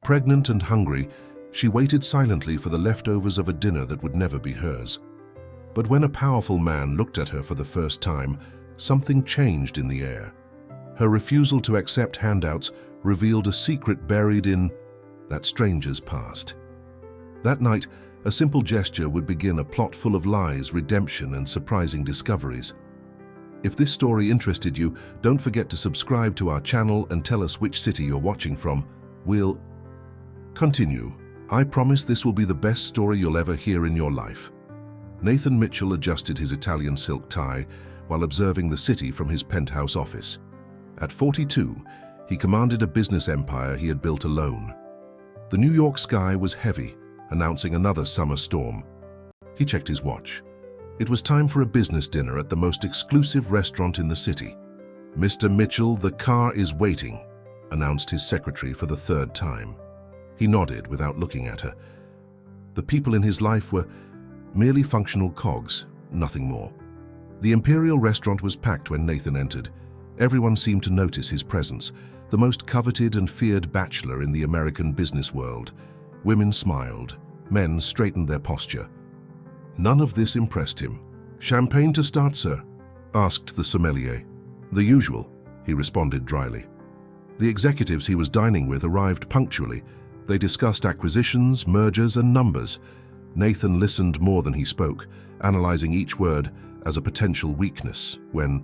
Pregnant and hungry, she waited silently for the leftovers of a dinner that would never be hers. But when a powerful man looked at her for the first time, something changed in the air. Her refusal to accept handouts revealed a secret buried in that stranger's past. That night, a simple gesture would begin a plot full of lies, redemption, and surprising discoveries. If this story interested you, don't forget to subscribe to our channel and tell us which city you're watching from. We'll continue. I promise this will be the best story you'll ever hear in your life. Nathan Mitchell adjusted his Italian silk tie while observing the city from his penthouse office. At 42, he commanded a business empire he had built alone. The New York sky was heavy, announcing another summer storm. He checked his watch. It was time for a business dinner at the most exclusive restaurant in the city. "Mr. Mitchell, the car is waiting," announced his secretary for the third time. He nodded without looking at her. The people in his life were merely functional cogs, nothing more. The Imperial restaurant was packed when Nathan entered. Everyone seemed to notice his presence, the most coveted and feared bachelor in the American business world. Women smiled, men straightened their posture. None of this impressed him. "Champagne to start, sir?" asked the sommelier. "The usual," he responded dryly. The executives he was dining with arrived punctually. They discussed acquisitions, mergers, and numbers. Nathan listened more than he spoke, analyzing each word as a potential weakness. When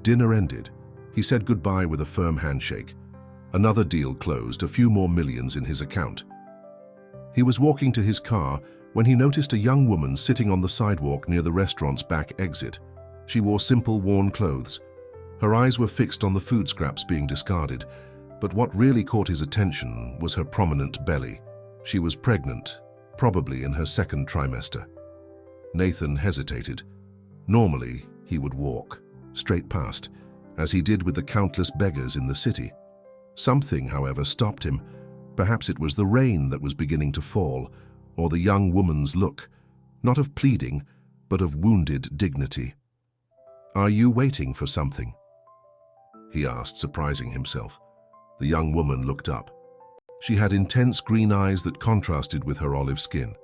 dinner ended, he said goodbye with a firm handshake. Another deal closed, a few more millions in his account. He was walking to his car when he noticed a young woman sitting on the sidewalk near the restaurant's back exit. She wore simple, worn clothes. Her eyes were fixed on the food scraps being discarded, but what really caught his attention was her prominent belly. She was pregnant, probably in her second trimester. Nathan hesitated. Normally, he would walk straight past, as he did with the countless beggars in the city. Something, however, stopped him. Perhaps it was the rain that was beginning to fall, or the young woman's look, not of pleading, but of wounded dignity. "Are you waiting for something?" he asked, surprising himself. The young woman looked up. She had intense green eyes that contrasted with her olive skin.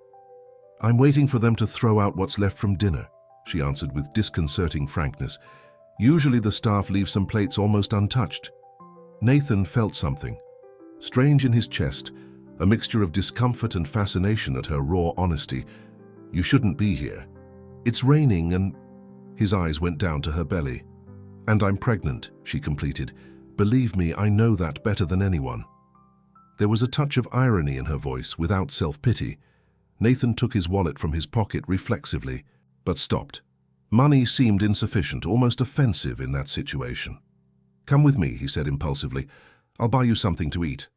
"I'm waiting for them to throw out what's left from dinner," she answered with disconcerting frankness. "Usually the staff leave some plates almost untouched." Nathan felt something strange in his chest, a mixture of discomfort and fascination at her raw honesty. "You shouldn't be here. It's raining and—" His eyes went down to her belly. "And I'm pregnant," she completed. "Believe me, I know that better than anyone." There was a touch of irony in her voice, without self-pity. Nathan took his wallet from his pocket reflexively, but stopped. Money seemed insufficient, almost offensive in that situation. "Come with me," he said impulsively. "I'll buy you something to eat."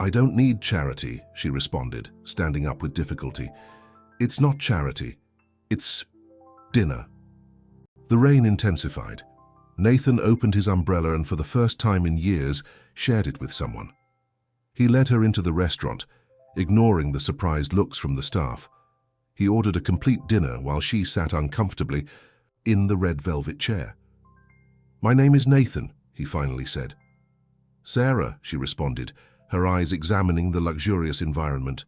"I don't need charity," she responded, standing up with difficulty. "It's not charity. It's dinner." The rain intensified. Nathan opened his umbrella and for the first time in years shared it with someone. He led her into the restaurant, ignoring the surprised looks from the staff. He ordered a complete dinner while she sat uncomfortably in the red velvet chair. "My name is Nathan," he finally said. "Sarah," she responded, her eyes examining the luxurious environment.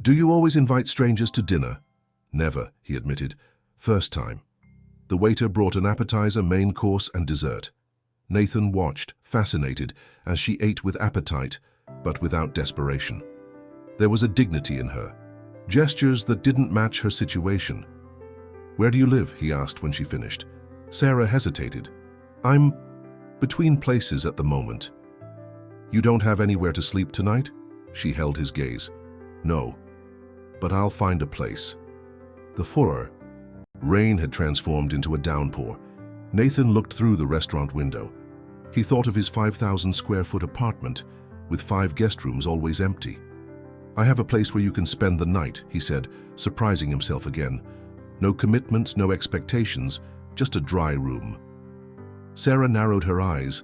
"Do you always invite strangers to dinner?" "Never," he admitted. "First time." The waiter brought an appetizer, main course, and dessert. Nathan watched, fascinated, as she ate with appetite, but without desperation. There was a dignity in her, gestures that didn't match her situation. "Where do you live?" he asked when she finished. Sarah hesitated. "I'm between places at the moment." "You don't have anywhere to sleep tonight?" She held his gaze. "No, but I'll find a place." The furor. Rain had transformed into a downpour. Nathan looked through the restaurant window. He thought of his 5,000-square-foot apartment, with 5 guest rooms always empty. "I have a place where you can spend the night," he said, surprising himself again. "No commitments, no expectations, just a dry room." Sarah narrowed her eyes,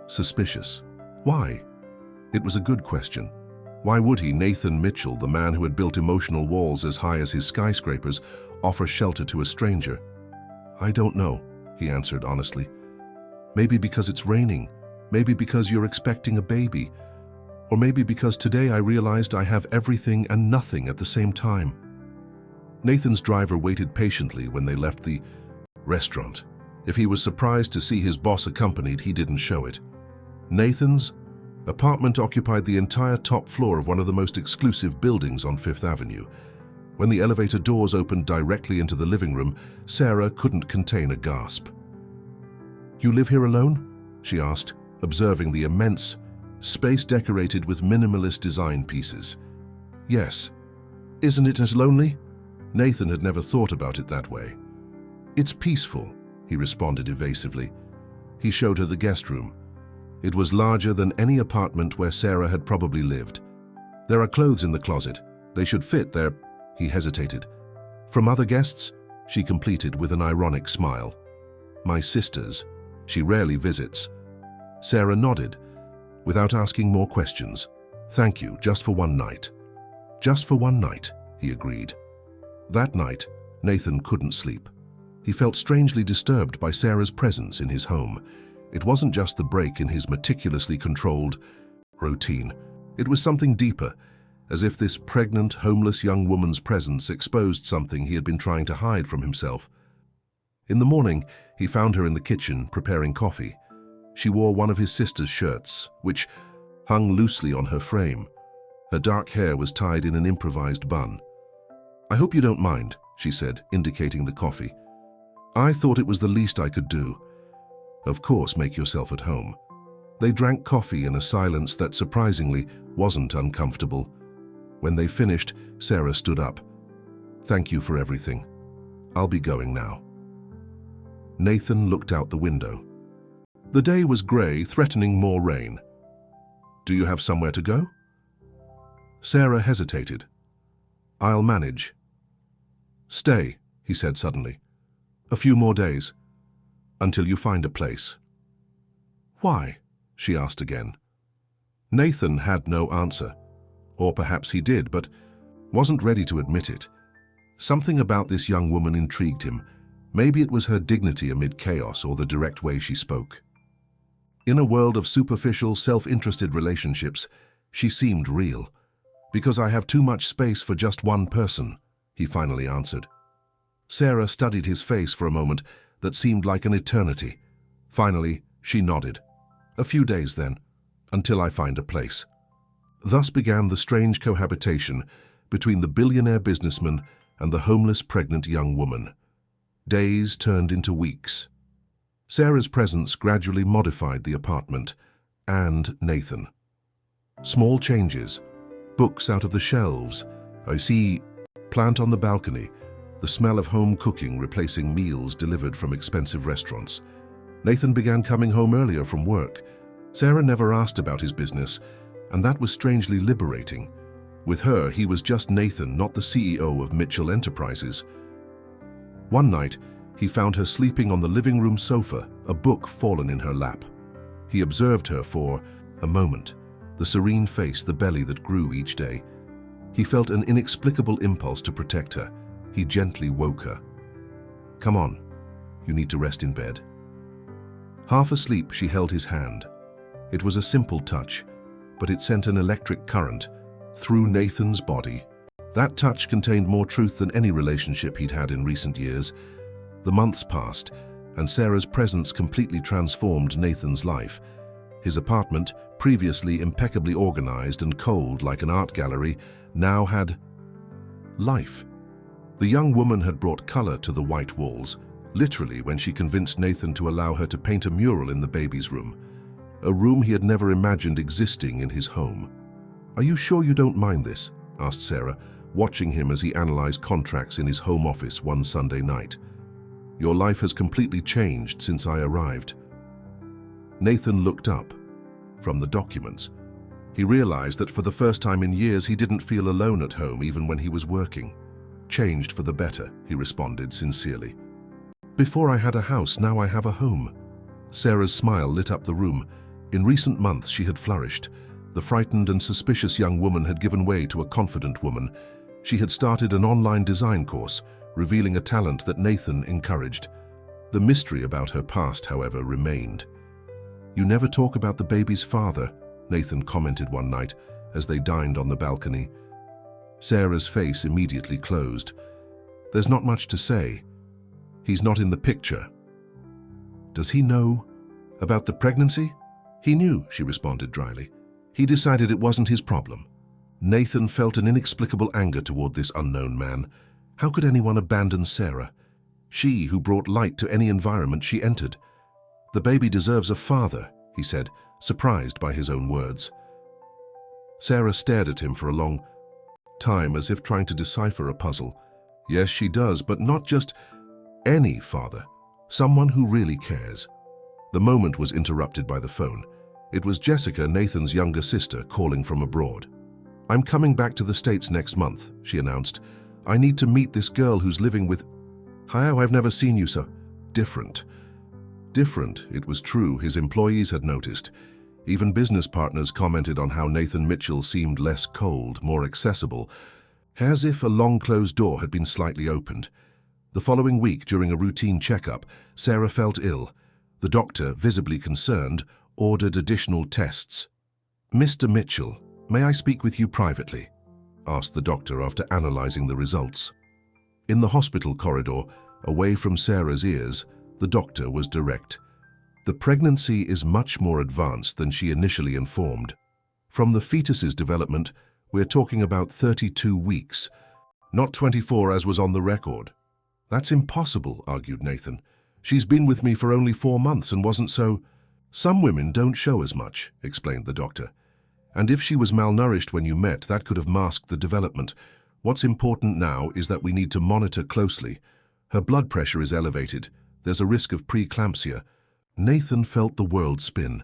suspicious. Why? It was a good question. Why would he, Nathan Mitchell, the man who had built emotional walls as high as his skyscrapers, offer shelter to a stranger? "I don't know," he answered honestly. "Maybe because it's raining. Maybe because you're expecting a baby. Or maybe because today I realized I have everything and nothing at the same time. Nathan's driver waited patiently when they left the restaurant. If he was surprised to see his boss accompanied, he didn't show it. Nathan's apartment occupied the entire top floor of one of the most exclusive buildings on Fifth Avenue. When the elevator doors opened directly into the living room, Sarah couldn't contain a gasp. "You live here alone?" she asked, observing the immense space decorated with minimalist design pieces. "Yes. Isn't it as lonely?" Nathan had never thought about it that way. "It's peaceful," he responded evasively. He showed her the guest room. It was larger than any apartment where Sarah had probably lived. "There are clothes in the closet. They should fit there." He hesitated. "From other guests?" she completed with an ironic smile. "My sister's. She rarely visits." Sarah nodded, without asking more questions. "Thank you, just for one night." "Just for one night," he agreed. That night, Nathan couldn't sleep. He felt strangely disturbed by Sarah's presence in his home. It wasn't just the break in his meticulously controlled routine. It was something deeper, as if this pregnant, homeless young woman's presence exposed something he had been trying to hide from himself. In the morning, he found her in the kitchen preparing coffee. She wore one of his sister's shirts, which hung loosely on her frame. Her dark hair was tied in an improvised bun. "I hope you don't mind," she said, indicating the coffee. "I thought it was the least I could do." "Of course, make yourself at home." They drank coffee in a silence that surprisingly wasn't uncomfortable. When they finished, Sarah stood up. "Thank you for everything. I'll be going now." Nathan looked out the window. The day was grey, threatening more rain. "Do you have somewhere to go?" Sarah hesitated. "I'll manage." "Stay," he said suddenly. "A few more days, until you find a place." "Why?" she asked again. Nathan had no answer. Or perhaps he did, but wasn't ready to admit it. Something about this young woman intrigued him. Maybe it was her dignity amid chaos or the direct way she spoke. In a world of superficial, self-interested relationships, she seemed real. "Because I have too much space for just one person," he finally answered. Sarah studied his face for a moment that seemed like an eternity. Finally, she nodded. "A few days then, until I find a place." Thus began the strange cohabitation between the billionaire businessman and the homeless pregnant young woman. Days turned into weeks. Sarah's presence gradually modified the apartment and Nathan. Small changes. Books out of the shelves. I see plant on the balcony. The smell of home cooking replacing meals delivered from expensive restaurants. Nathan began coming home earlier from work. Sarah never asked about his business, and that was strangely liberating. With her, he was just Nathan, not the CEO of Mitchell Enterprises. One night, he found her sleeping on the living room sofa, a book fallen in her lap. He observed her for a moment, the serene face, the belly that grew each day. He felt an inexplicable impulse to protect her. He gently woke her. "Come on, you need to rest in bed." Half asleep, she held his hand. It was a simple touch, but it sent an electric current through Nathan's body. That touch contained more truth than any relationship he'd had in recent years. The months passed, and Sarah's presence completely transformed Nathan's life. His apartment, previously impeccably organized and cold like an art gallery, now had life. The young woman had brought color to the white walls, literally when she convinced Nathan to allow her to paint a mural in the baby's room, a room he had never imagined existing in his home. "Are you sure you don't mind this?" asked Sarah, watching him as he analyzed contracts in his home office one Sunday night. "Your life has completely changed since I arrived." Nathan looked up from the documents. He realized that for the first time in years he didn't feel alone at home even when he was working. "Changed for the better," he responded sincerely. "Before I had a house, now I have a home." Sarah's smile lit up the room. In recent months she had flourished. The frightened and suspicious young woman had given way to a confident woman. She had started an online design course, revealing a talent that Nathan encouraged. The mystery about her past, however, remained. "You never talk about the baby's father," Nathan commented one night. as they dined on the balcony. Sarah's face immediately closed. There's not much to say. He's not in the picture. Does he know about the pregnancy? He knew, she responded dryly. He decided it wasn't his problem. Nathan felt an inexplicable anger toward this unknown man. How could anyone abandon Sarah? She who brought light to any environment she entered. The baby deserves a father, he said, surprised by his own words. Sarah stared at him for a long time as if trying to decipher a puzzle. Yes, she does, but not just any father. Someone who really cares. The moment was interrupted by the phone. It was Jessica, Nathan's younger sister, calling from abroad. I'm coming back to the States next month, she announced. I need to meet this girl who's living with... How I've never seen you so different. Different, it was true, his employees had noticed. Even business partners commented on how Nathan Mitchell seemed less cold, more accessible, as if a long closed door had been slightly opened. The following week, during a routine checkup, Sarah felt ill. The doctor, visibly concerned, ordered additional tests. Mr. Mitchell, may I speak with you privately? Asked the doctor after analyzing the results. In the hospital corridor, away from Sarah's ears, the doctor was direct. The pregnancy is much more advanced than she initially informed. From the fetus's development, we're talking about 32 weeks, not 24 as was on the record. That's impossible, argued Nathan. She's been with me for only 4 months and wasn't so... Some women don't show as much, explained the doctor. And if she was malnourished when you met, that could have masked the development. What's important now is that we need to monitor closely. Her blood pressure is elevated. There's a risk of preeclampsia. Nathan felt the world spin.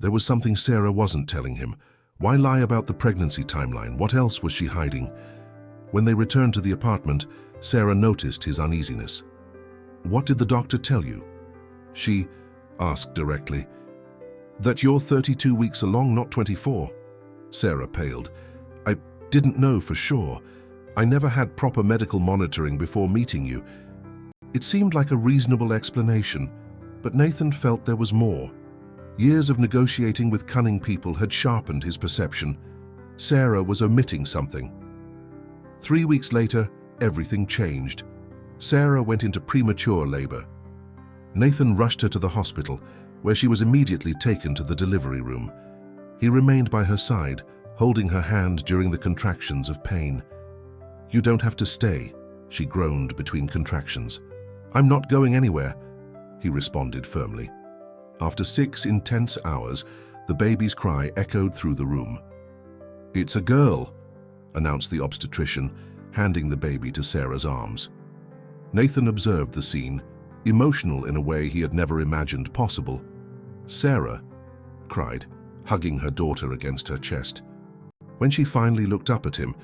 There was something Sarah wasn't telling him. Why lie about the pregnancy timeline? What else was she hiding? When they returned to the apartment, Sarah noticed his uneasiness. What did the doctor tell you? She asked directly. That you're 32 weeks along, not 24. Sarah paled. I didn't know for sure. I never had proper medical monitoring before meeting you. It seemed like a reasonable explanation, but Nathan felt there was more. Years of negotiating with cunning people had sharpened his perception. Sarah was omitting something. 3 weeks later, everything changed. Sarah went into premature labor. Nathan rushed her to the hospital, where she was immediately taken to the delivery room. He remained by her side, holding her hand during the contractions of pain. You don't have to stay, she groaned between contractions. I'm not going anywhere, he responded firmly. After 6 intense hours, the baby's cry echoed through the room. It's a girl, announced the obstetrician, handing the baby to Sarah's arms. Nathan observed the scene, emotional in a way he had never imagined possible. Sarah, cried, hugging her daughter against her chest. When she finally looked up at him,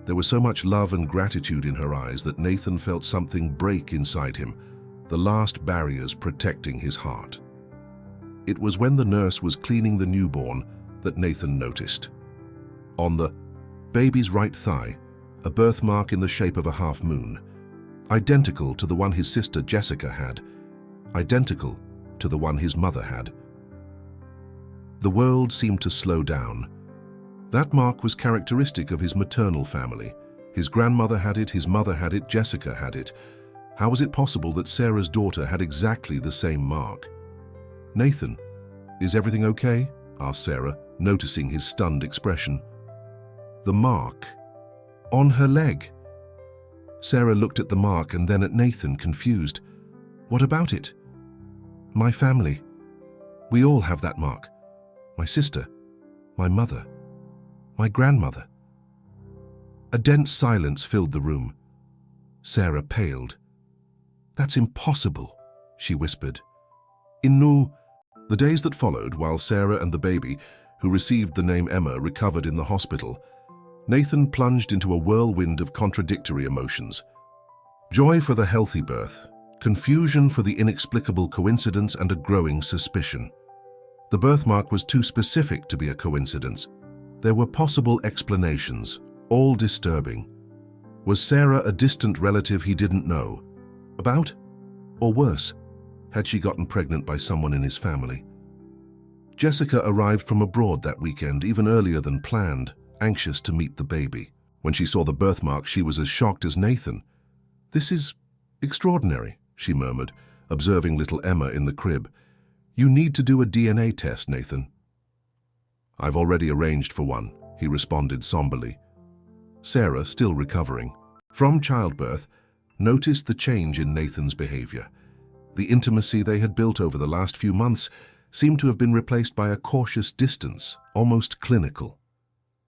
there was so much love and gratitude in her eyes that Nathan felt something break inside him, the last barriers protecting his heart. It was when the nurse was cleaning the newborn that Nathan noticed. On the baby's right thigh, a birthmark in the shape of a half moon, identical to the one his sister Jessica had, identical to the one his mother had. The world seemed to slow down. That mark was characteristic of his maternal family. His grandmother had it, his mother had it, Jessica had it. How was it possible that Sarah's daughter had exactly the same mark? Nathan, is everything okay? Asked Sarah, noticing his stunned expression. The mark. On her leg. Sarah looked at the mark and then at Nathan, confused. What about it? My family. We all have that mark. My sister, my mother, my grandmother. A dense silence filled the room. Sarah paled. That's impossible, she whispered. The days that followed, while Sarah and the baby, who received the name Emma, recovered in the hospital, Nathan plunged into a whirlwind of contradictory emotions. Joy for the healthy birth, confusion for the inexplicable coincidence, and a growing suspicion. The birthmark was too specific to be a coincidence. There were possible explanations, all disturbing. Was Sarah a distant relative he didn't know about? Or worse, had she gotten pregnant by someone in his family? Jessica arrived from abroad that weekend, even earlier than planned, anxious to meet the baby. When she saw the birthmark, she was as shocked as Nathan. "This is extraordinary," she murmured, observing little Emma in the crib. "You need to do a DNA test, Nathan." "I've already arranged for one," he responded somberly. Sarah, still recovering from childbirth, noticed the change in Nathan's behavior. The intimacy they had built over the last few months seemed to have been replaced by a cautious distance, almost clinical.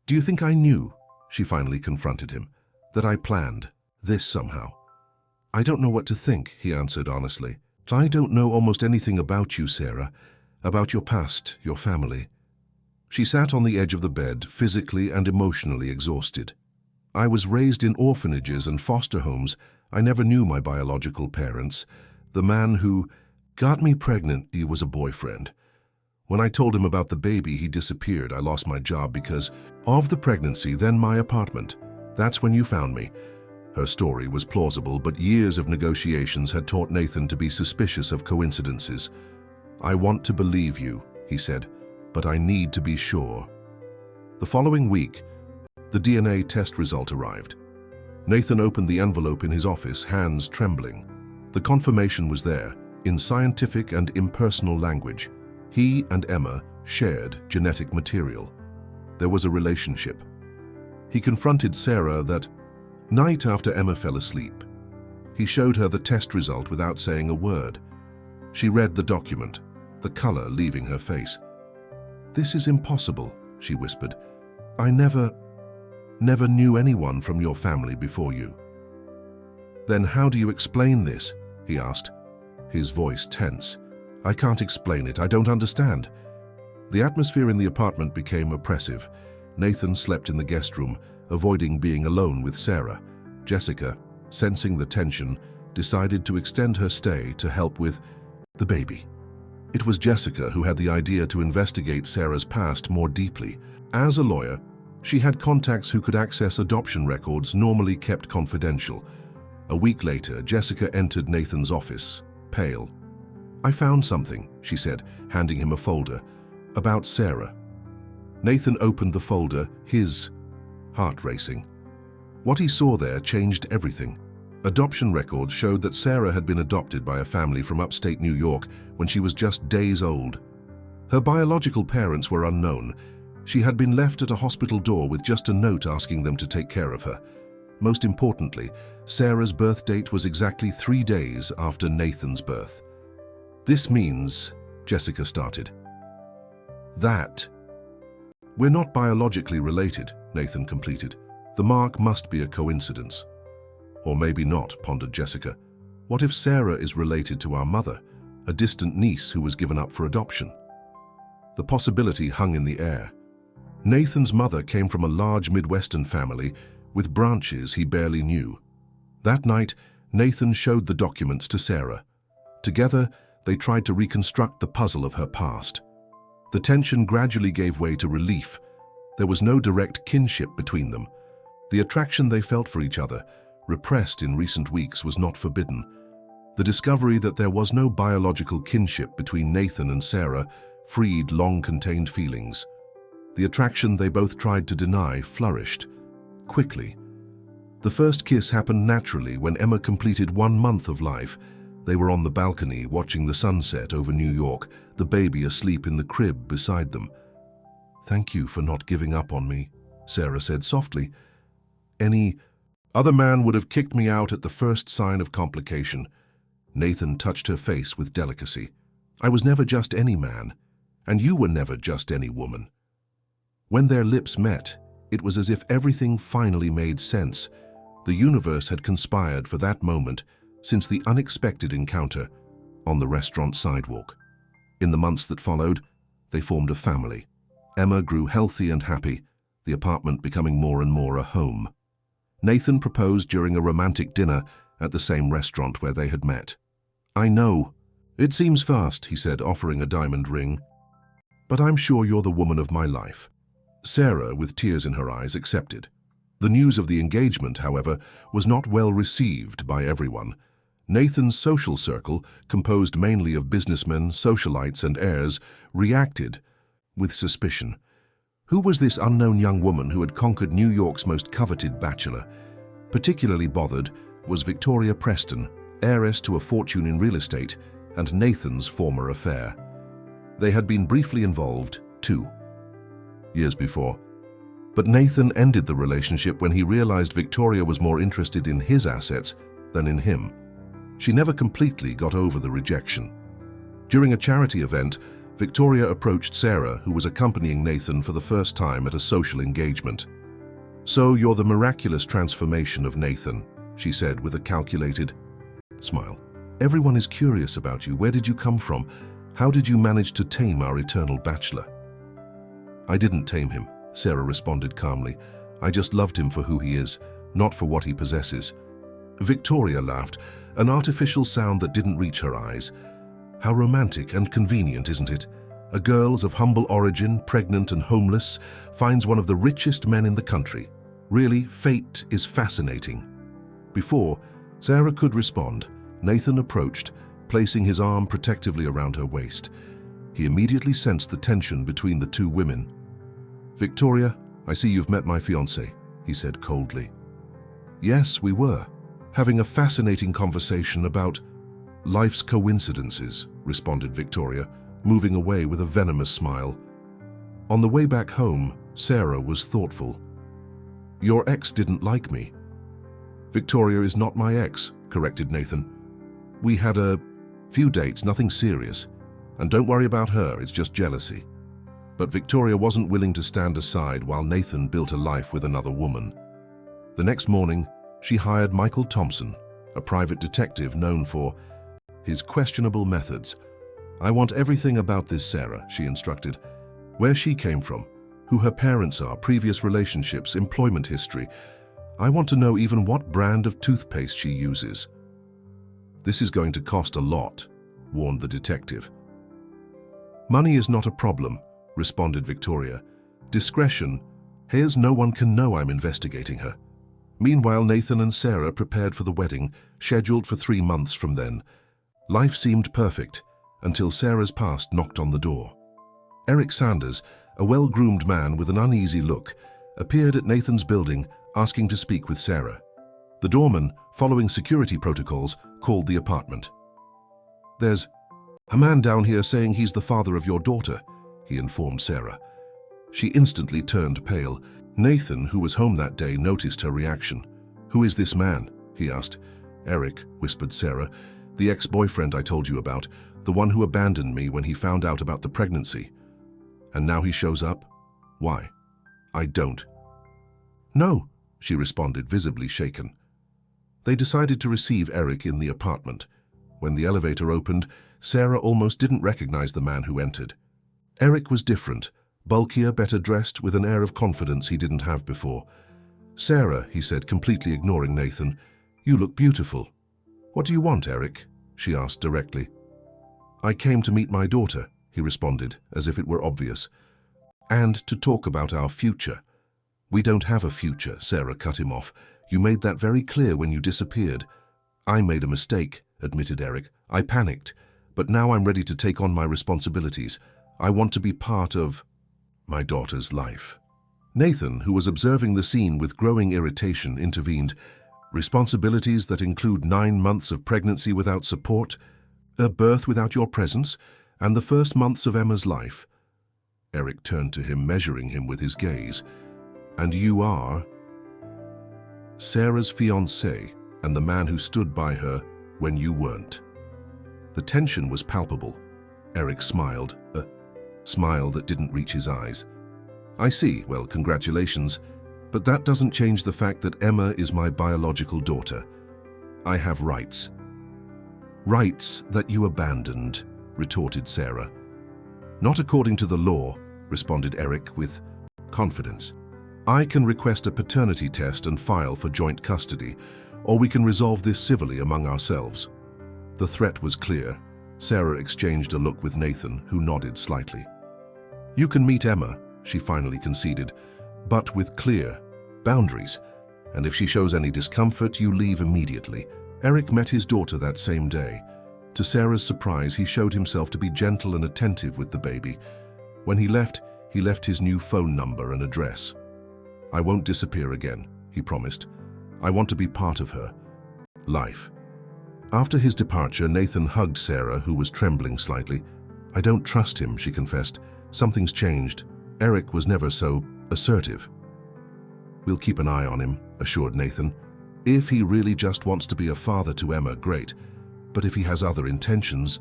"Do you think I knew," she finally confronted him, "that I planned this somehow?" "I don't know what to think," he answered honestly. "I don't know almost anything about you, Sarah, about your past, your family." She sat on the edge of the bed, physically and emotionally exhausted. "I was raised in orphanages and foster homes. I never knew my biological parents. The man who got me pregnant, he was a boyfriend. When I told him about the baby, he disappeared. I lost my job because of the pregnancy, then my apartment. That's when you found me." Her story was plausible, but years of negotiations had taught Nathan to be suspicious of coincidences. "I want to believe you," he said, "but I need to be sure." The following week, the DNA test result arrived. Nathan opened the envelope in his office, hands trembling. The confirmation was there, in scientific and impersonal language. He and Emma shared genetic material. There was a relationship. He confronted Sarah that night after Emma fell asleep. He showed her the test result without saying a word. She read the document, the color leaving her face. "This is impossible," she whispered. "I never knew anyone from your family before you." "Then how do you explain this?" he asked, his voice tense. "I can't explain it. I don't understand." The atmosphere in the apartment became oppressive. Nathan slept in the guest room, avoiding being alone with Sarah. Jessica, sensing the tension, decided to extend her stay to help with the baby. It was Jessica who had the idea to investigate Sarah's past more deeply. As a lawyer, she had contacts who could access adoption records normally kept confidential. A week later, Jessica entered Nathan's office, pale. "I found something," she said, handing him a folder, "about Sarah." Nathan opened the folder, his heart racing. What he saw there changed everything. Adoption records showed that Sarah had been adopted by a family from upstate New York when she was just days old. Her biological parents were unknown. She had been left at a hospital door with just a note asking them to take care of her. Most importantly, Sarah's birth date was exactly 3 days after Nathan's birth. "This means," Jessica started, "that we're not biologically related," Nathan completed. "The mark must be a coincidence." "Or maybe not," pondered Jessica. "What if Sarah is related to our mother, a distant niece who was given up for adoption?" The possibility hung in the air. Nathan's mother came from a large Midwestern family with branches he barely knew. That night, Nathan showed the documents to Sarah. Together, they tried to reconstruct the puzzle of her past. The tension gradually gave way to relief. There was no direct kinship between them. The attraction they felt for each other, repressed in recent weeks, was not forbidden. The discovery that there was no biological kinship between Nathan and Sarah freed long-contained feelings. The attraction they both tried to deny flourished quickly. The first kiss happened naturally when Emma completed 1 month of life. They were on the balcony watching the sunset over New York, the baby asleep in the crib beside them. "Thank you for not giving up on me," Sarah said softly. "Any other man would have kicked me out at the first sign of complication." Nathan touched her face with delicacy. "I was never just any man, and you were never just any woman." When their lips met, it was as if everything finally made sense. The universe had conspired for that moment since the unexpected encounter on the restaurant sidewalk. In the months that followed, they formed a family. Emma grew healthy and happy, the apartment becoming more and more a home. Nathan proposed during a romantic dinner at the same restaurant where they had met. "I know. It seems fast," he said, offering a diamond ring. "But I'm sure you're the woman of my life." Sarah, with tears in her eyes, accepted. The news of the engagement, however, was not well received by everyone. Nathan's social circle, composed mainly of businessmen, socialites, and heirs, reacted with suspicion. Who was this unknown young woman who had conquered New York's most coveted bachelor? Particularly bothered was Victoria Preston, heiress to a fortune in real estate, and Nathan's former affair. They had been briefly involved 2 years before. But Nathan ended the relationship when he realized Victoria was more interested in his assets than in him. She never completely got over the rejection. During a charity event, Victoria approached Sarah, who was accompanying Nathan for the first time at a social engagement. "So you're the miraculous transformation of Nathan," she said with a calculated smile. "Everyone is curious about you. Where did you come from? How did you manage to tame our eternal bachelor?" "I didn't tame him," Sarah responded calmly. "I just loved him for who he is, not for what he possesses." Victoria laughed, an artificial sound that didn't reach her eyes. How romantic and convenient, isn't it? A girl of humble origin, pregnant and homeless, finds one of the richest men in the country. Really, fate is fascinating. Before Sarah could respond, Nathan approached, placing his arm protectively around her waist. He immediately sensed the tension between the 2 women. "Victoria, I see you've met my fiancé," he said coldly. "Yes, we were. Having a fascinating conversation about life's coincidences," responded Victoria, moving away with a venomous smile. On the way back home, Sarah was thoughtful. "Your ex didn't like me." "Victoria is not my ex," corrected Nathan. "We had a few dates, nothing serious. And don't worry about her, it's just jealousy." But Victoria wasn't willing to stand aside while Nathan built a life with another woman. The next morning, she hired Michael Thompson, a private detective known for his questionable methods. "I want everything about this Sarah," she instructed. "Where she came from, who her parents are, previous relationships, employment history. I want to know even what brand of toothpaste she uses." "This is going to cost a lot," warned the detective. "Money is not a problem," responded Victoria. "Discretion. Here's no one can know I'm investigating her." Meanwhile, Nathan and Sarah prepared for the wedding, scheduled for 3 months from then. Life seemed perfect until Sarah's past knocked on the door. Eric Sanders, a well-groomed man with an uneasy look, appeared at Nathan's building asking to speak with Sarah. The doorman, following security protocols, called the apartment. "There's a man down here saying he's the father of your daughter," he informed Sarah. She instantly turned pale. Nathan, who was home that day, noticed her reaction. "Who is this man?" he asked. "Eric," whispered Sarah. "The ex-boyfriend I told you about, the one who abandoned me when he found out about the pregnancy. And now he shows up? Why?" "I don't." "No," she responded, visibly shaken. They decided to receive Eric in the apartment. When the elevator opened, Sarah almost didn't recognize the man who entered. Eric was different, bulkier, better dressed, with an air of confidence he didn't have before. "Sarah," he said, completely ignoring Nathan, "you look beautiful." "What do you want, Eric?" she asked directly. "I came to meet my daughter," he responded, as if it were obvious. "And to talk about our future." "We don't have a future," Sarah cut him off. "You made that very clear when you disappeared." "I made a mistake," admitted Eric. "I panicked, but now I'm ready to take on my responsibilities. I want to be part of my daughter's life." Nathan, who was observing the scene with growing irritation, intervened. "Responsibilities that include 9 months of pregnancy without support, a birth without your presence, and the first months of Emma's life." Eric turned to him, measuring him with his gaze. "And you are?" "Sarah's fiancé and the man who stood by her when you weren't." The tension was palpable. Eric smiled, a smile that didn't reach his eyes. "I see. Well, congratulations. But that doesn't change the fact that Emma is my biological daughter. I have rights." "Rights that you abandoned," retorted Sarah. "Not according to the law," responded Eric with confidence. "I can request a paternity test and file for joint custody, or we can resolve this civilly among ourselves." The threat was clear. Sarah exchanged a look with Nathan, who nodded slightly. "You can meet Emma," she finally conceded, "but with clear boundaries. And if she shows any discomfort, you leave immediately." Eric met his daughter that same day. To Sarah's surprise, he showed himself to be gentle and attentive with the baby. When he left, he left his new phone number and address. "I won't disappear again," he promised. "I want to be part of her life." After his departure, Nathan hugged Sarah, who was trembling slightly. "I don't trust him," she confessed. "Something's changed. Eric was never so assertive." "We'll keep an eye on him," assured Nathan. "If he really just wants to be a father to Emma, great. But if he has other intentions..."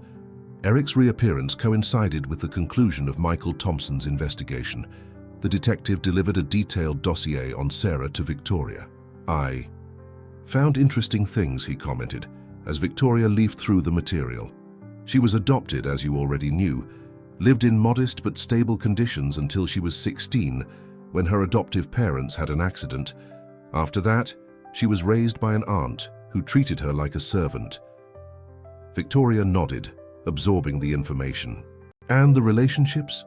Eric's reappearance coincided with the conclusion of Michael Thompson's investigation. The detective delivered a detailed dossier on Sarah to Victoria. "I found interesting things," he commented, as Victoria leafed through the material. "She was adopted, as you already knew, lived in modest but stable conditions until she was 16, when her adoptive parents had an accident. After that, she was raised by an aunt who treated her like a servant." Victoria nodded, absorbing the information. "And the relationships?"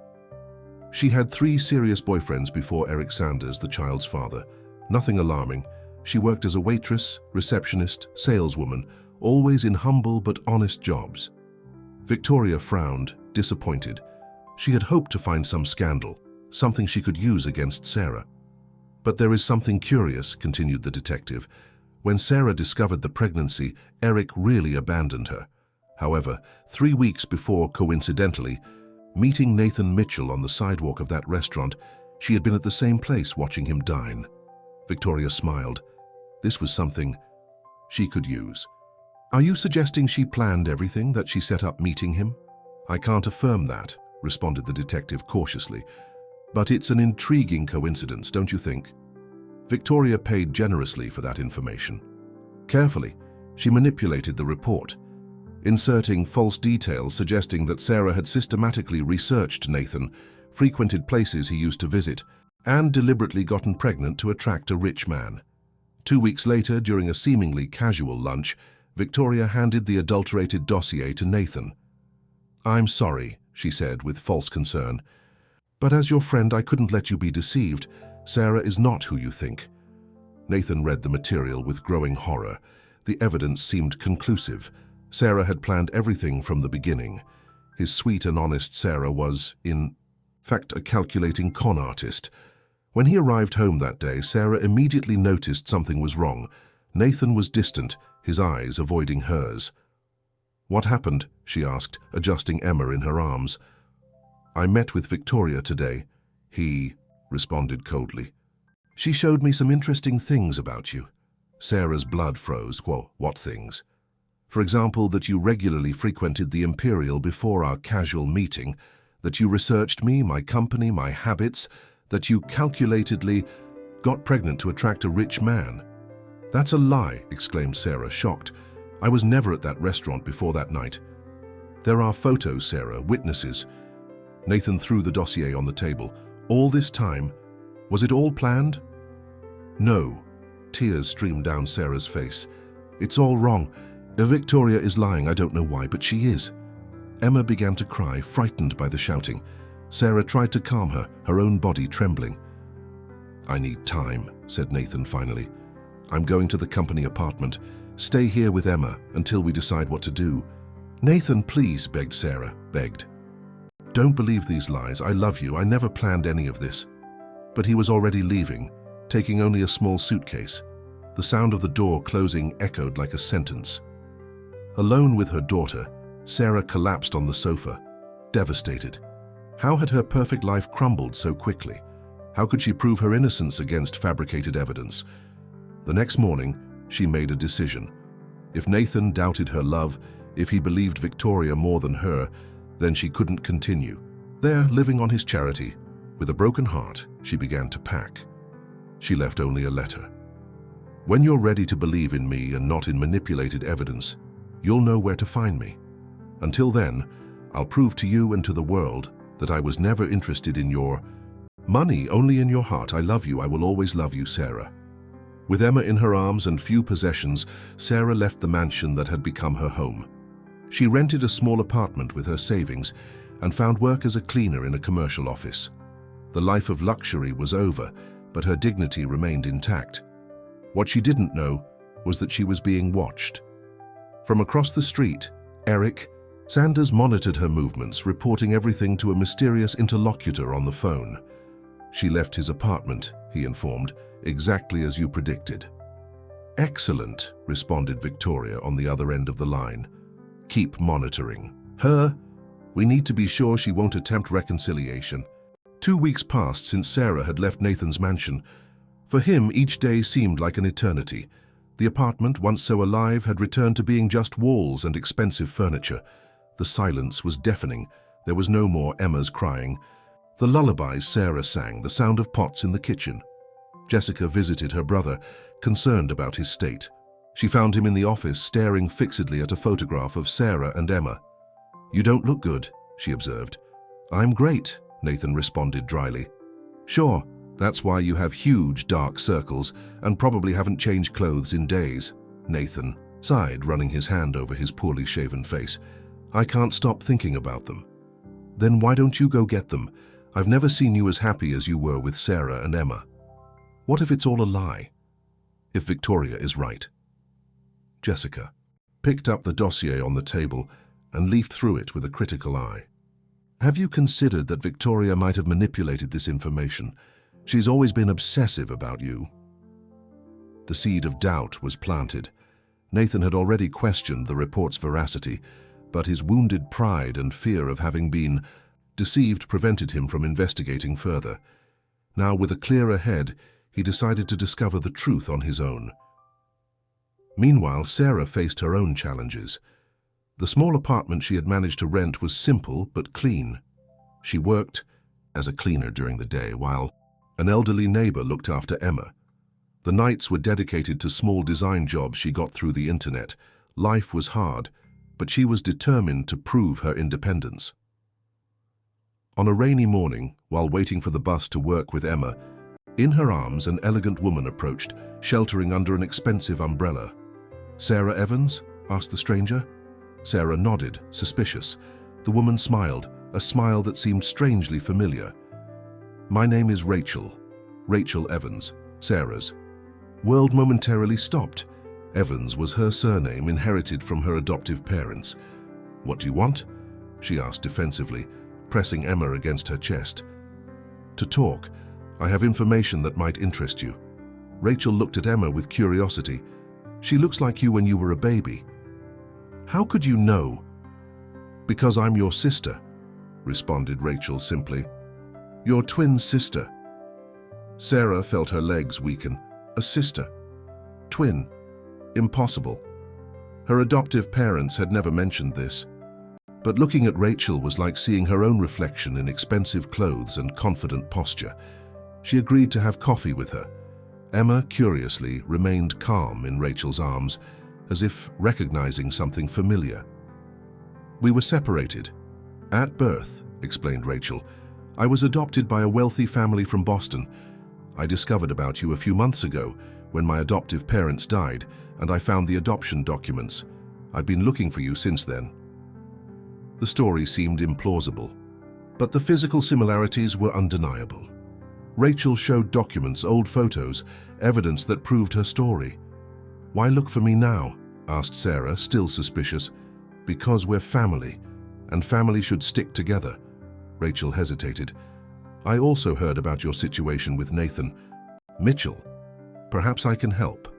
"She had 3 serious boyfriends before Eric Sanders, the child's father. Nothing alarming. She worked as a waitress, receptionist, saleswoman, always in humble but honest jobs." Victoria frowned, disappointed. She had hoped to find some scandal, something she could use against Sarah. "But there is something curious," continued the detective. "When Sarah discovered the pregnancy, Eric really abandoned her. However, 3 weeks before, coincidentally, meeting Nathan Mitchell on the sidewalk of that restaurant, she had been at the same place watching him dine." Victoria smiled. This was something she could use. "Are you suggesting she planned everything, that she set up meeting him?" "I can't affirm that," responded the detective cautiously. "But it's an intriguing coincidence, don't you think?" Victoria paid generously for that information. Carefully, she manipulated the report, inserting false details suggesting that Sarah had systematically researched Nathan, frequented places he used to visit, and deliberately gotten pregnant to attract a rich man. 2 weeks later, during a seemingly casual lunch, Victoria handed the adulterated dossier to Nathan. "I'm sorry," she said with false concern, "but as your friend, I couldn't let you be deceived. Sarah is not who you think." Nathan read the material with growing horror. The evidence seemed conclusive. Sarah had planned everything from the beginning. His sweet and honest Sarah was, in fact, a calculating con artist. When he arrived home that day, Sarah immediately noticed something was wrong. Nathan was distant, his eyes avoiding hers. "What happened?" she asked, adjusting Emma in her arms. "I met with Victoria today," he responded coldly. "She showed me some interesting things about you." Sarah's blood froze. "Whoa, what things?" "For example, that you regularly frequented the Imperial before our casual meeting, that you researched me, my company, my habits, that you calculatedly got pregnant to attract a rich man." "That's a lie," exclaimed Sarah, shocked. "I was never at that restaurant before that night." "There are photos, Sarah, witnesses." Nathan threw the dossier on the table. "All this time, was it all planned?" "No." Tears streamed down Sarah's face. "It's all wrong. Victoria is lying, I don't know why, but she is." Emma began to cry, frightened by the shouting. Sarah tried to calm her, her own body trembling. "I need time," said Nathan finally. "I'm going to the company apartment. Stay here with Emma until we decide what to do." "Nathan, please," begged Sarah, begged. "Don't believe these lies. I love you. I never planned any of this." But he was already leaving, taking only a small suitcase. The sound of the door closing echoed like a sentence. Alone with her daughter, Sarah collapsed on the sofa, devastated. How had her perfect life crumbled so quickly? How could she prove her innocence against fabricated evidence? The next morning, she made a decision. If Nathan doubted her love, if he believed Victoria more than her, then she couldn't continue. There, living on his charity, with a broken heart, she began to pack. She left only a letter. "When you're ready to believe in me and not in manipulated evidence, you'll know where to find me. Until then, I'll prove to you and to the world that I was never interested in your money, only in your heart. I love you. I will always love you, Sarah." With Emma in her arms and few possessions, Sarah left the mansion that had become her home. She rented a small apartment with her savings and found work as a cleaner in a commercial office. The life of luxury was over, but her dignity remained intact. What she didn't know was that she was being watched. From across the street, Eric, Sanders monitored her movements, reporting everything to a mysterious interlocutor on the phone. She left his apartment, he informed, exactly as you predicted. Excellent, responded Victoria on the other end of the line. Keep monitoring. Her? We need to be sure she won't attempt reconciliation. 2 weeks passed since Sarah had left Nathan's mansion. For him, each day seemed like an eternity. The apartment, once so alive, had returned to being just walls and expensive furniture. The silence was deafening. There was no more Emma's crying. The lullabies Sarah sang, the sound of pots in the kitchen. Jessica visited her brother, concerned about his state. She found him in the office, staring fixedly at a photograph of Sarah and Emma. You don't look good, she observed. I'm great, Nathan responded dryly. Sure, that's why you have huge dark circles and probably haven't changed clothes in days, Nathan sighed, running his hand over his poorly shaven face. I can't stop thinking about them. Then why don't you go get them? I've never seen you as happy as you were with Sarah and Emma. What if it's all a lie? If Victoria is right? Jessica picked up the dossier on the table and leafed through it with a critical eye. Have you considered that Victoria might have manipulated this information? She's always been obsessive about you. The seed of doubt was planted. Nathan had already questioned the report's veracity, but his wounded pride and fear of having been deceived prevented him from investigating further. Now, with a clearer head, he decided to discover the truth on his own. Meanwhile, Sarah faced her own challenges. The small apartment she had managed to rent was simple but clean. She worked as a cleaner during the day, while an elderly neighbor looked after Emma. The nights were dedicated to small design jobs she got through the internet. Life was hard, but she was determined to prove her independence. On a rainy morning, while waiting for the bus to work with Emma, in her arms an elegant woman approached, sheltering under an expensive umbrella. Sarah Evans? Asked the stranger. Sarah nodded, suspicious. The woman smiled, a smile that seemed strangely familiar. My name is Rachel. Rachel Evans, Sarah's. World momentarily stopped. Evans was her surname, inherited from her adoptive parents. What do you want? She asked defensively, pressing Emma against her chest. To talk. I have information that might interest you. Rachel looked at Emma with curiosity. She looks like you when you were a baby. How could you know? Because I'm your sister, responded Rachel simply. Your twin sister. Sarah felt her legs weaken. A sister. Twin. Impossible. Her adoptive parents had never mentioned this. But looking at Rachel was like seeing her own reflection in expensive clothes and confident posture. She agreed to have coffee with her. Emma, curiously, remained calm in Rachel's arms, as if recognizing something familiar. We were separated. At birth, explained Rachel. I was adopted by a wealthy family from Boston. I discovered about you a few months ago when my adoptive parents died, and I found the adoption documents. I've been looking for you since then. The story seemed implausible, but the physical similarities were undeniable. Rachel showed documents, old photos, evidence that proved her story. Why look for me now? Asked Sarah, still suspicious. Because we're family, and family should stick together. Rachel hesitated. I also heard about your situation with Nathan. Mitchell, perhaps I can help.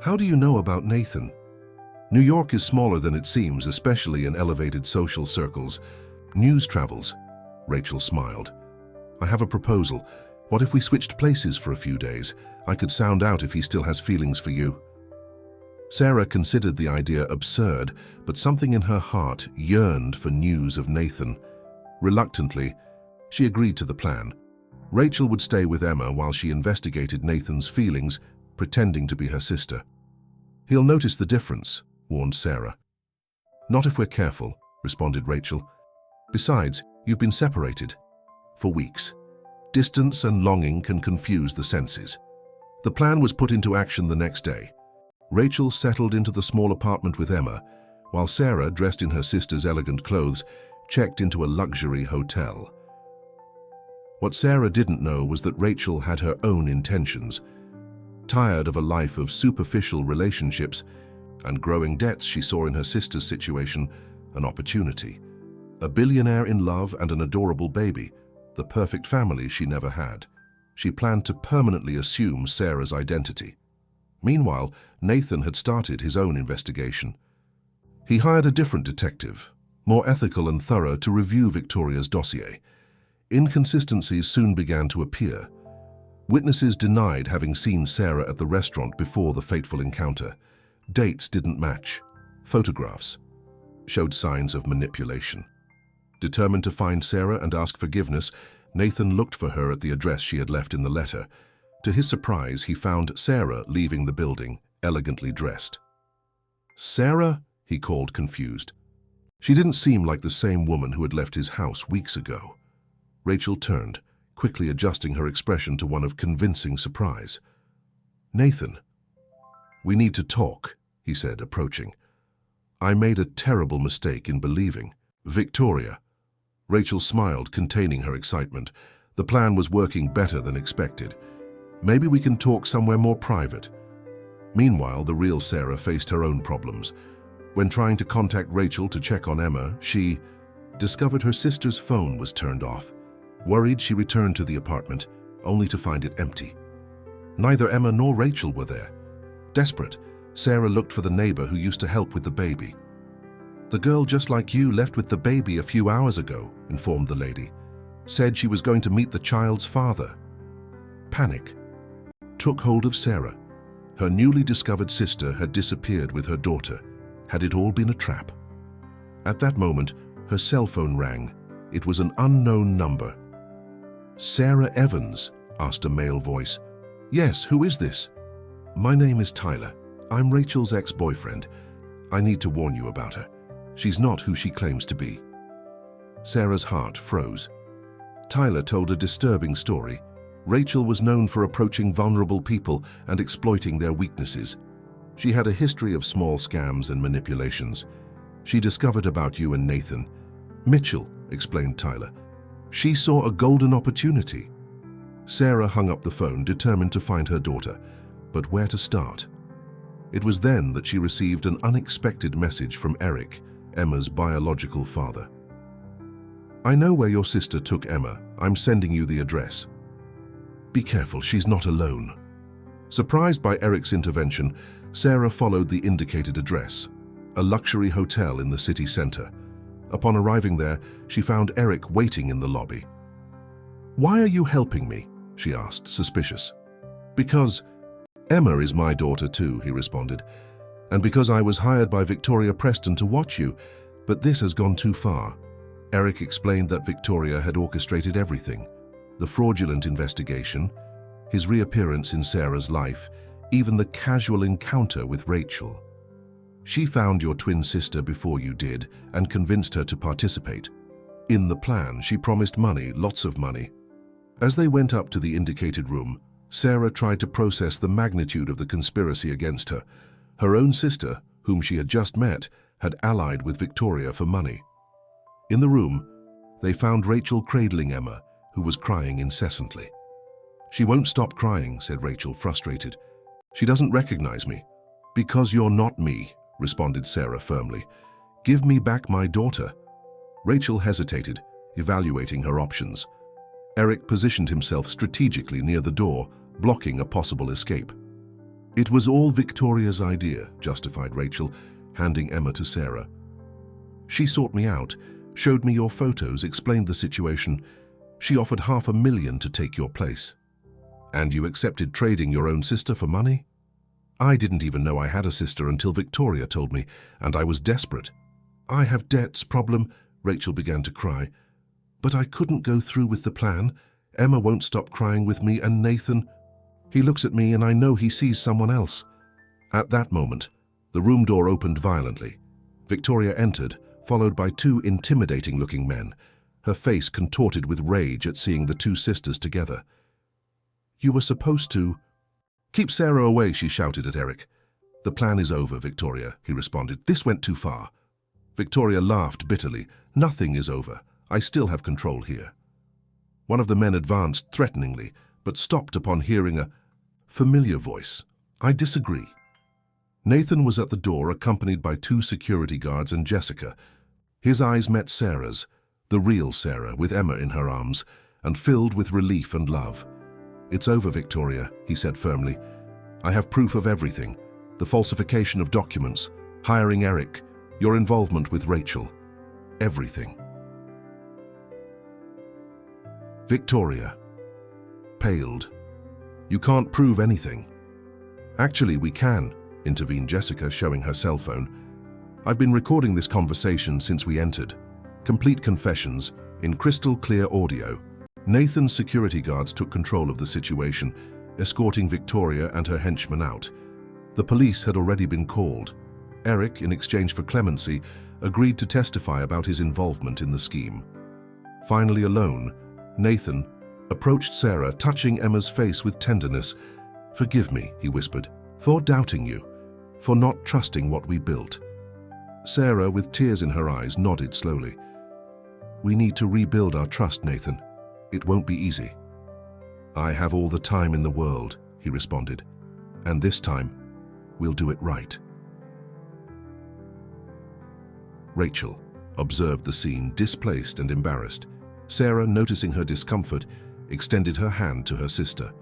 How do you know about Nathan? New York is smaller than it seems, especially in elevated social circles. News travels. Rachel smiled. I have a proposal. What if we switched places for a few days? I could sound out if he still has feelings for you. Sarah considered the idea absurd, but something in her heart yearned for news of Nathan. Reluctantly, she agreed to the plan. Rachel would stay with Emma while she investigated Nathan's feelings, pretending to be her sister. He'll notice the difference, warned Sarah. Not if we're careful, responded Rachel. Besides, you've been separated. For weeks. Distance and longing can confuse the senses. The plan was put into action the next day. Rachel settled into the small apartment with Emma, while Sarah, dressed in her sister's elegant clothes, checked into a luxury hotel. What Sarah didn't know was that Rachel had her own intentions. Tired of a life of superficial relationships and growing debts she saw in her sister's situation, an opportunity. A billionaire in love and an adorable baby, the perfect family she never had. She planned to permanently assume Sarah's identity. Meanwhile, Nathan had started his own investigation. He hired a different detective, more ethical and thorough, to review Victoria's dossier. Inconsistencies soon began to appear. Witnesses denied having seen Sarah at the restaurant before the fateful encounter. Dates didn't match. Photographs showed signs of manipulation. Determined to find Sarah and ask forgiveness, Nathan looked for her at the address she had left in the letter. To his surprise, he found Sarah leaving the building, elegantly dressed. "Sarah?" he called, confused. She didn't seem like the same woman who had left his house weeks ago. Rachel turned, quickly adjusting her expression to one of convincing surprise. "Nathan, we need to talk," he said, approaching. "I made a terrible mistake in believing." "Victoria." Rachel smiled, containing her excitement. The plan was working better than expected. "Maybe we can talk somewhere more private." Meanwhile, the real Sarah faced her own problems. When trying to contact Rachel to check on Emma, she discovered her sister's phone was turned off. Worried, she returned to the apartment, only to find it empty. Neither Emma nor Rachel were there. Desperate, Sarah looked for the neighbor who used to help with the baby. "The girl just like you left with the baby a few hours ago," informed the lady. "Said she was going to meet the child's father." Panic took hold of Sarah. Her newly discovered sister had disappeared with her daughter. Had it all been a trap? At that moment, her cell phone rang. It was an unknown number. "Sarah Evans?" asked a male voice. "Yes, who is this?" "My name is Tyler. I'm Rachel's ex-boyfriend. I need to warn you about her. She's not who she claims to be." Sarah's heart froze. Tyler told a disturbing story. Rachel was known for approaching vulnerable people and exploiting their weaknesses. She had a history of small scams and manipulations. "She discovered about you and Nathan." "Mitchell," explained Tyler. "She saw a golden opportunity." Sarah hung up the phone, determined to find her daughter. But where to start? It was then that she received an unexpected message from Eric, Emma's biological father. "I know where your sister took Emma. I'm sending you the address. Be careful, she's not alone." Surprised by Eric's intervention, Sarah followed the indicated address, a luxury hotel in the city center. Upon arriving there, she found Eric waiting in the lobby. "Why are you helping me?" she asked, suspicious. "Because Emma is my daughter too," he responded, "and because I was hired by Victoria Preston to watch you, but this has gone too far." Eric explained that Victoria had orchestrated everything: the fraudulent investigation, his reappearance in Sarah's life, even the casual encounter with Rachel. "She found your twin sister before you did and convinced her to participate. In the plan, she promised money, lots of money." As they went up to the indicated room, Sarah tried to process the magnitude of the conspiracy against her. Her own sister, whom she had just met, had allied with Victoria for money. In the room, they found Rachel cradling Emma, who was crying incessantly. "She won't stop crying," said Rachel, frustrated. "She doesn't recognize me." "Because you're not me," responded Sarah firmly. "Give me back my daughter." Rachel hesitated, evaluating her options. Eric positioned himself strategically near the door, blocking a possible escape. "It was all Victoria's idea," justified Rachel, handing Emma to Sarah. "She sought me out, showed me your photos, explained the situation. She offered $500,000 to take your place." "And you accepted trading your own sister for money?" "I didn't even know I had a sister until Victoria told me, and I was desperate." "I have debts, problem," Rachel began to cry. "But I couldn't go through with the plan. Emma won't stop crying with me, and Nathan, he looks at me and I know he sees someone else." At that moment, the room door opened violently. Victoria entered, followed by two intimidating-looking men, her face contorted with rage at seeing the two sisters together. "You were supposed to—" "Keep Sarah away," she shouted at Eric. "The plan is over, Victoria," he responded. "This went too far." Victoria laughed bitterly. "Nothing is over. I still have control here." One of the men advanced threateningly, but stopped upon hearing a familiar voice. "I disagree." Nathan was at the door, accompanied by two security guards and Jessica. His eyes met Sarah's, the real Sarah, with Emma in her arms, and filled with relief and love. "It's over, Victoria," he said firmly. "I have proof of everything. The falsification of documents, hiring Eric, your involvement with Rachel. Everything." Victoria paled. "You can't prove anything." "Actually, we can," intervened Jessica, showing her cell phone. "I've been recording this conversation since we entered. Complete confessions, in crystal clear audio." Nathan's security guards took control of the situation, escorting Victoria and her henchmen out. The police had already been called. Eric, in exchange for clemency, agreed to testify about his involvement in the scheme. Finally alone, Nathan approached Sarah, touching Emma's face with tenderness. "Forgive me," he whispered, "for doubting you, for not trusting what we built." Sarah, with tears in her eyes, nodded slowly. "We need to rebuild our trust, Nathan. It won't be easy." "I have all the time in the world," he responded. "And this time, we'll do it right." Rachel observed the scene, displaced and embarrassed. Sarah, noticing her discomfort, extended her hand to her sister.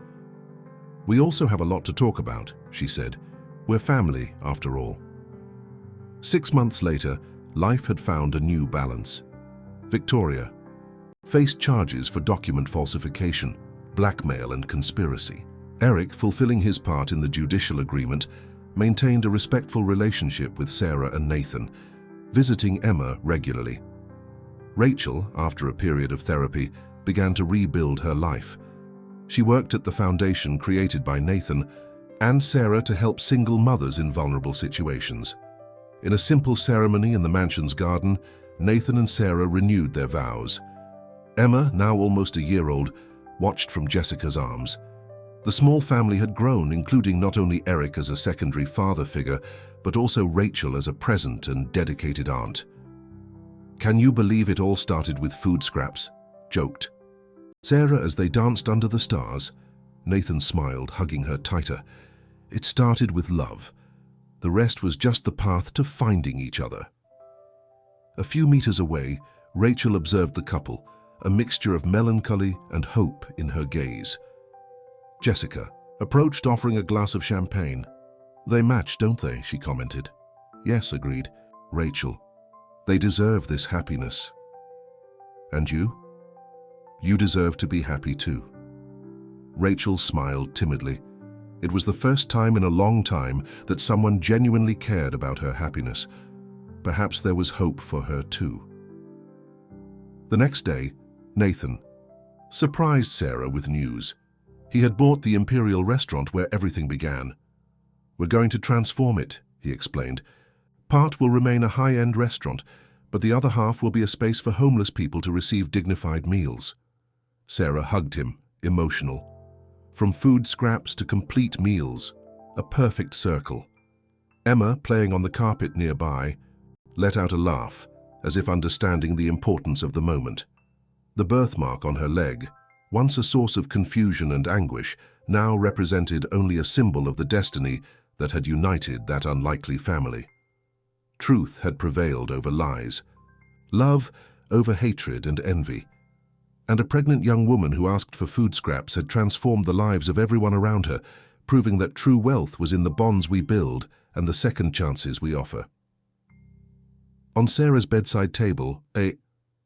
"We also have a lot to talk about," she said. "We're family, after all." 6 months later, life had found a new balance. Victoria faced charges for document falsification, blackmail and conspiracy. Eric, fulfilling his part in the judicial agreement, maintained a respectful relationship with Sarah and Nathan, visiting Emma regularly. Rachel, after a period of therapy, began to rebuild her life. She worked at the foundation created by Nathan and Sarah to help single mothers in vulnerable situations. In a simple ceremony in the mansion's garden, Nathan and Sarah renewed their vows. Emma, now almost a year old, watched from Jessica's arms. The small family had grown, including not only Eric as a secondary father figure, but also Rachel as a present and dedicated aunt. "Can you believe it all started with food scraps?" joked Sarah as they danced under the stars. Nathan smiled, hugging her tighter. "It started with love. The rest was just the path to finding each other." A few meters away, Rachel observed the couple, a mixture of melancholy and hope in her gaze. Jessica approached, offering a glass of champagne. "They match, don't they?" she commented. "Yes," agreed Rachel. "They deserve this happiness." "And you? You deserve to be happy too." Rachel smiled timidly. It was the first time in a long time that someone genuinely cared about her happiness. Perhaps there was hope for her too. The next day, Nathan surprised Sarah with news. He had bought the Imperial restaurant where everything began. "We're going to transform it," he explained. "Part will remain a high-end restaurant, but the other half will be a space for homeless people to receive dignified meals." Sarah hugged him, emotional. From food scraps to complete meals, a perfect circle. Emma, playing on the carpet nearby, let out a laugh, as if understanding the importance of the moment. The birthmark on her leg, once a source of confusion and anguish, now represented only a symbol of the destiny that had united that unlikely family. Truth had prevailed over lies, love over hatred and envy, and a pregnant young woman who asked for food scraps had transformed the lives of everyone around her, proving that true wealth was in the bonds we build and the second chances we offer. On Sarah's bedside table, a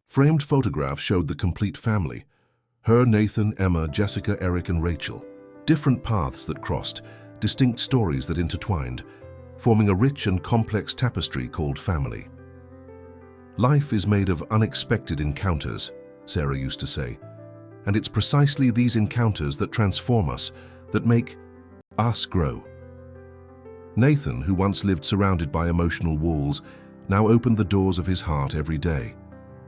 framed photograph showed the complete family. Her, Nathan, Emma, Jessica, Eric, and Rachel. Different paths that crossed, distinct stories that intertwined, forming a rich and complex tapestry called family. "Life is made of unexpected encounters," Sarah used to say, "and it's precisely these encounters that transform us, that make us grow." Nathan, who once lived surrounded by emotional walls, now opened the doors of his heart every day,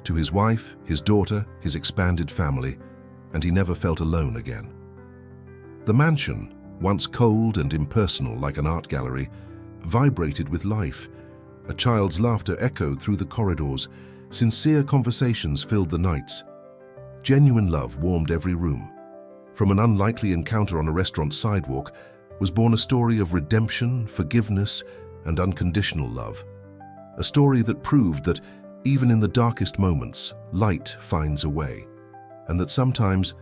to his wife, his daughter, his expanded family, and he never felt alone again. The mansion, once cold and impersonal like an art gallery, vibrated with life. A child's laughter echoed through the corridors, sincere conversations filled the nights. Genuine love warmed every room. From an unlikely encounter on a restaurant sidewalk was born a story of redemption, forgiveness, and unconditional love. A story that proved that even in the darkest moments, light finds a way, and that sometimes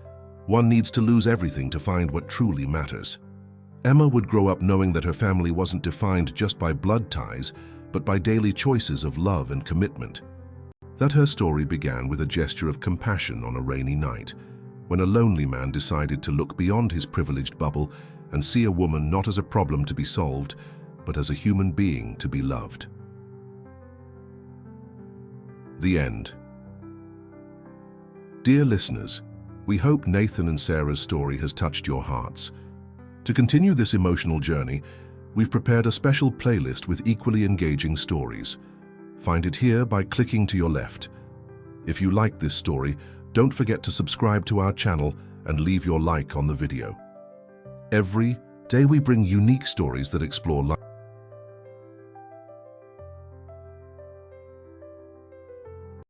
one needs to lose everything to find what truly matters. Emma would grow up knowing that her family wasn't defined just by blood ties, but by daily choices of love and commitment. That her story began with a gesture of compassion on a rainy night, when a lonely man decided to look beyond his privileged bubble and see a woman not as a problem to be solved, but as a human being to be loved. The end. Dear listeners, we hope Nathan and Sarah's story has touched your hearts. To continue this emotional journey, we've prepared a special playlist with equally engaging stories. Find it here by clicking to your left. If you like this story, don't forget to subscribe to our channel and leave your like on the video. Every day we bring unique stories that explore life.